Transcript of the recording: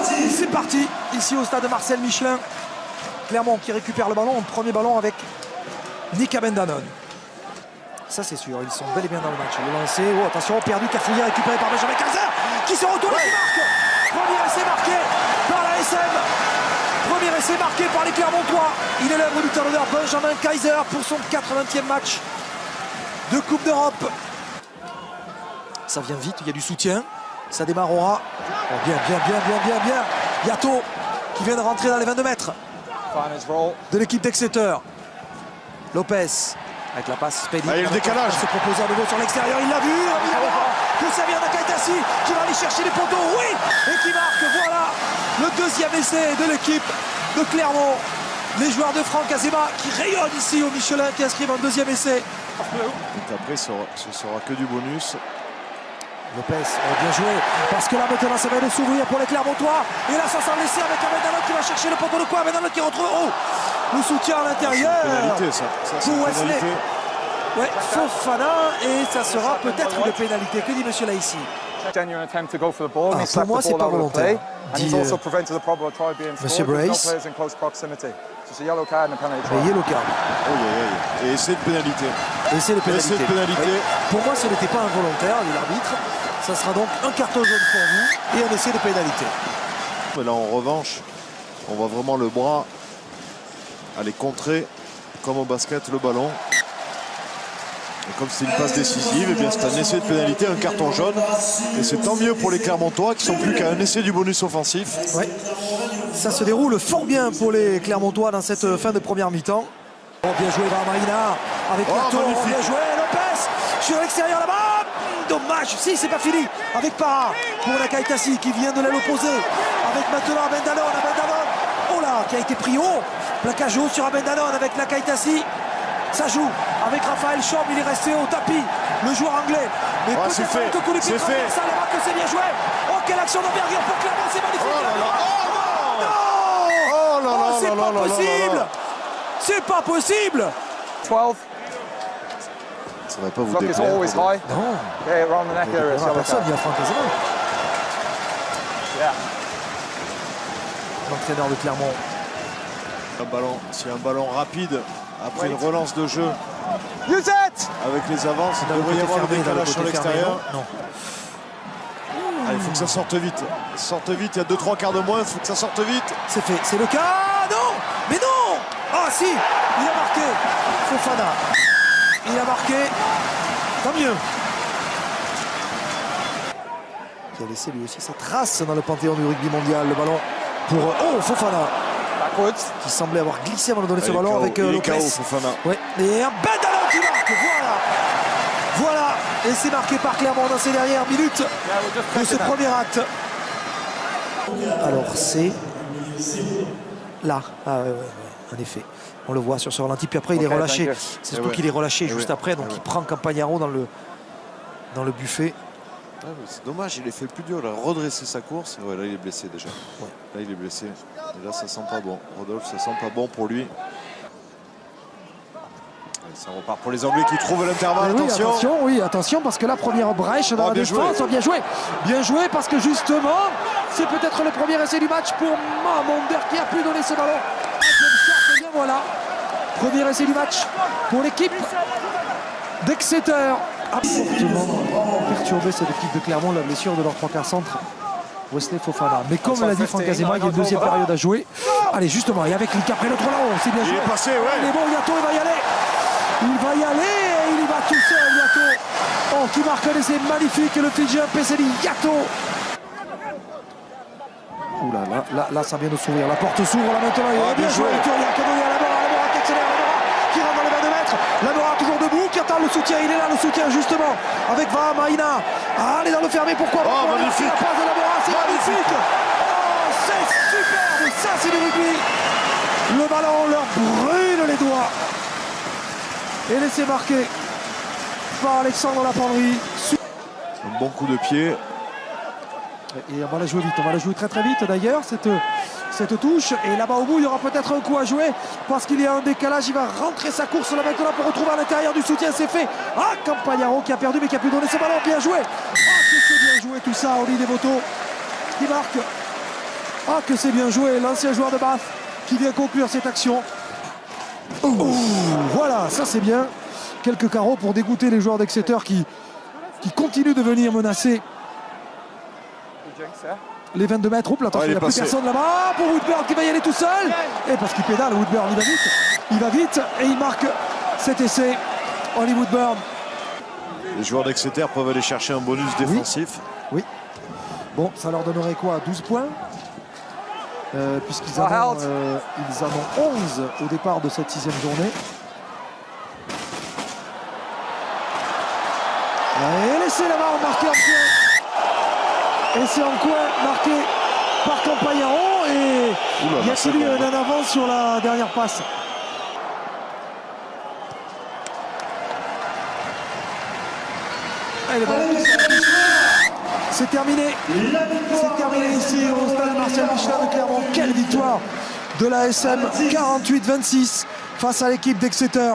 C'est parti, ici au stade Marcel Michelin. Clermont qui récupère le ballon, premier ballon avec Nick Abendanon. Ça c'est sûr, ils sont bel et bien dans le match. Le lancer, oh attention, perdu, Cafouillet récupéré par Benjamin Kaiser qui se retourne et qui marque. Premier essai marqué par la SM. Premier essai marqué par les Clermontois. Il est l'œuvre du talonneur Benjamin Kaiser pour son 80e match de Coupe d'Europe. Ça vient vite, il y a du soutien. Ça démarrera. Oh, bien. Yato qui vient de rentrer dans les 22 mètres de l'équipe d'Exeter. Lopez avec la passe Spelling. Ah, il y a le décalage. Se proposer à nouveau sur l'extérieur. Il l'a vu. Pour servir Nakaitasi qui va aller chercher les poteaux. Oui. Et qui marque. Voilà le deuxième essai de l'équipe de Clermont. Les joueurs de Franck Azema qui rayonnent ici au Michelin, qui inscrivent un deuxième essai. Après, ce sera que du bonus. Lopez, bien joué, parce que là maintenant ça va de s'ouvrir pour les Clermontois. Et là ça s'en laissé avec Abendanon qui va chercher le poteau de quoi. Abendanon qui retrouve le soutien à l'intérieur. Pour Wesley. Ouais, Fofana, et ça sera peut-être une pénalité. Que dit monsieur Laïci? Pour moi c'est pas volontaire, dit monsieur Brace. Yellow card. Et essai de pénalité. Essai de pénalité. Oui. Pour moi ce n'était pas involontaire, dit l'arbitre. Ça sera donc un carton jaune pour vous et un essai de pénalité. Mais là en revanche, on voit vraiment le bras aller contrer, comme au basket, le ballon. Et comme c'est une passe décisive, et bien c'est un essai de pénalité, un carton jaune. Et c'est tant mieux pour les Clermontois qui sont plus qu'à un essai du bonus offensif. Ouais. Ça se déroule fort bien pour les Clermontois dans cette fin de première mi-temps. Oh, bien joué Vamaina avec Yato, bien joué Lopez sur l'extérieur là-bas. Dommage, si c'est pas fini avec Para pour la Nakaitasi qui vient de l'aile opposée. Avec maintenant Abendanon, oh là, qui a été pris haut. Plaquage haut sur Abendanon avec la Nakaitasi. Ça joue avec Raphaël Chaume, il est resté au tapis, le joueur anglais. Mais c'est fait, c'est fait. Ça les que c'est bien joué. Oh, quelle action d'envergure pour Clermont, c'est magnifique. C'est pas possible. C'est pas possible. 12. Ça va pas vous déplaire. Non. Personne, il y a Franck Azema. L'entraîneur de Clermont. C'est un ballon rapide après une relance de jeu. Avec les avances, il devrait y avoir le décalage sur l'extérieur. Non. Il faut que ça sorte vite. Il y a 2-3 quarts de moins, il faut que ça sorte vite. C'est fait, c'est le cas. Non. Mais non. Ah si, il a marqué. Fofana. Il a marqué. Tant mieux. Qui a laissé lui aussi sa trace dans le panthéon du rugby mondial. Le ballon pour Fofana. Qui semblait avoir glissé avant de donner ce ballon avec Lopez. Fofana. Ouais. Et un Abendanon qui marque. Voilà. Et c'est marqué par Clermont dans ces dernières minutes de ce premier acte. Alors c'est là. En effet. On le voit sur ce ralenti. Puis après il est relâché. C'est surtout qu'il est relâché juste après. Donc il prend Campagnaro dans le buffet. C'est dommage, il est fait plus dur. Il a redressé sa course. Ouais, là il est blessé déjà. Ouais. Là il est blessé. Et là ça sent pas bon. Rodolphe, ça sent pas bon pour lui. Ça repart pour les Anglais qui trouvent l'intervalle. Attention, parce que la première brèche dans la défense, bien joué parce que justement, c'est peut-être le premier essai du match pour Mamonder qui a pu donner ce ballon. Bien voilà, premier essai du match pour l'équipe d'Exeter. Fortement perturbé cette équipe de Clermont, la blessure de leur trois quarts centre, Wesley Fofana. Mais comme l'a dit Franck Azema, il y a une deuxième période à jouer. Allez, justement, et avec Lick après l'autre là-haut, c'est bien joué. Il est passé, Il est bon, Yato, il va y aller. Il y va tout seul, Yato. Oh, qui marque un essai magnifique, le Fidjien Peseli, Yato. Ouh là, ça vient de s'ouvrir. La porte s'ouvre là maintenant. Il a bien joué. Il a donné à Lamora qui accélère. Lamora qui rentre dans les 22 mètres. Lamora toujours debout, qui attend le soutien. Il est là, le soutien, justement, avec Vamaina. Allez dans le fermé, pourquoi pas. Magnifique. La passe de Lamora, c'est magnifique. Oh, c'est superbe. Ça, c'est du rugby. Le ballon leur brûle les doigts. Et laissé marquer par Alexandre Lapendrie. Un bon coup de pied. Et on va la jouer vite, on va la jouer très vite d'ailleurs cette touche. Et là-bas au bout il y aura peut-être un coup à jouer parce qu'il y a un décalage. Il va rentrer sa course là maintenant pour retrouver à l'intérieur du soutien. C'est fait. Campagnaro qui a perdu mais qui a pu donner ce ballon. Bien joué. C'est bien joué tout ça. Oli Devoto qui marque Ah, que c'est bien joué, l'ancien joueur de Bath qui vient conclure cette action. Voilà, ça c'est bien. Quelques carreaux pour dégoûter les joueurs d'Exeter qui continuent de venir menacer les 22 mètres. Oups, attention, il n'y a plus personne là-bas pour Woodburn qui va y aller tout seul. Et parce qu'il pédale, Woodburn, il va vite et il marque cet essai. Oli Woodburn. Les joueurs d'Exeter peuvent aller chercher un bonus défensif. Oui. Bon, ça leur donnerait quoi? 12 points puisqu'ils en ont 11 au départ de cette 6e journée. Et l'essai là-bas marqué en coin. Essai en coin marqué par Campagnaro. Et il y a celui en avance sur la dernière passe. C'est terminé. C'est terminé ici au stade Marcel Michelin de Clermont. Quelle victoire de la SM 48-26 face à l'équipe d'Exeter.